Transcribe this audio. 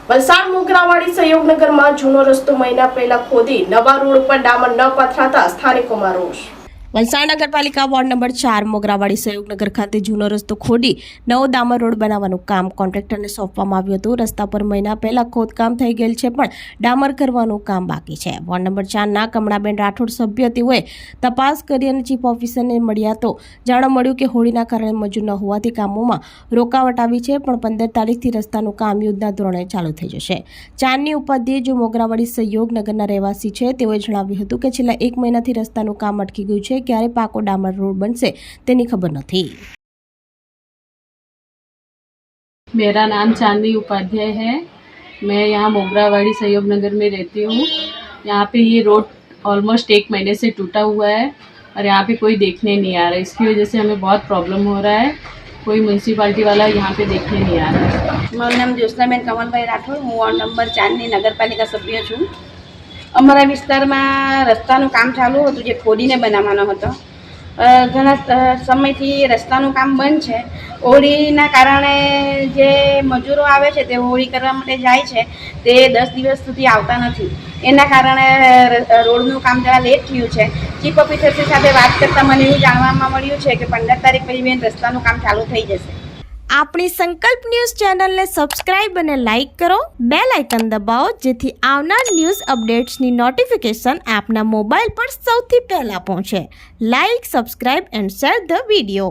વલસાડ મોગરાવાડી સહયોગનગરમાં જૂનો રસ્તો મહિના પહેલા ખોદી નવા રોડ પર ડામર ન પથરાતા સ્થાનિકોમાં રોષ। વલસાડ નગરપાલિકા વોર્ડ નંબર 4 મોગરાવાડી સહયોગનગર ખાતે જૂનો રસ્તો ખોદી નવો ડામર રોડ બનાવવાનું કામ કોન્ટ્રાક્ટરને સોંપવામાં આવ્યું હતું। રસ્તા પર મહિના પહેલા ખોદકામ થઈ ગયેલ છે, પણ ડામર કરવાનું કામ બાકી છે। વોર્ડ નંબર 4 ના કમળાબેન રાઠોડ સભ્ય તેઓએ તપાસ કરી અને ચીફ ઓફિસરને મળ્યા તો જાણવા મળ્યું કે હોળીના કારણે મજૂર ન હોવાથી કામોમાં રોકાવટ આવી છે, પણ 15 તારીખથી રસ્તાનું કામ યુદ્ધના ધોરણે ચાલુ થઈ જશે। 4ની ઉપાધ્યાય જો મોગરાવાડી સહયોગનગરના રહેવાસી છે, તેઓએ જણાવ્યું હતું કે છેલ્લા 1 મહિનાથી રસ્તાનું કામ અટકી ગયું છે। ક્યારે પાકો ડામર રોડ बनसे तेनी खबर नहीं। मेरा नाम चांदनी उपाध्याय है। मैं यहाँ मोगरावाड़ी सहयोग नगर में रहती हूँ। यहाँ पे ये रोड ऑलमोस्ट 1 महीने से टूटा हुआ है और यहाँ पे कोई देखने नहीं आ रहा है। इसकी वजह से हमें बहुत प्रॉब्लम हो रहा है। कोई म्यूनसिपालिटी वाला यहाँ पे देखने नहीं आ रहा है। મારું નામ જ્યોત્સનાબેન કમલભાઈ રાઠોડ, હું વોર્ડ નંબર 4ની નગરપાલિકા સભ્ય છું। અમારા વિસ્તારમાં રસ્તાનું કામ ચાલુ હતું, જે ખોદીને બનાવવાનો હતો। ઘણા સમયથી રસ્તાનું કામ બંધ છે। હોળીના કારણે જે મજૂરો આવે છે તે હોળી કરવા માટે જાય છે, તે 10 દિવસ સુધી આવતા નથી। એના કારણે રોડનું કામ જરા લેટ થયું છે। ચીફ ઓફિસર સાથે વાત કરતાં મને એવું જાણવામાં મળ્યું છે કે 15 તારીખ પછી રસ્તાનું કામ ચાલુ થઈ જશે। આપણી સંકલ્પ ન્યૂઝ ચેનલને સબસ્ક્રાઇબ અને લાઇક કરો, બેલ આઇકન દબાવો, જેથી આવનાર ન્યૂઝ અપડેટ્સની નોટિફિકેશન આપના મોબાઈલ પર સૌથી પહેલા પહોંચે। Like, subscribe and share the video.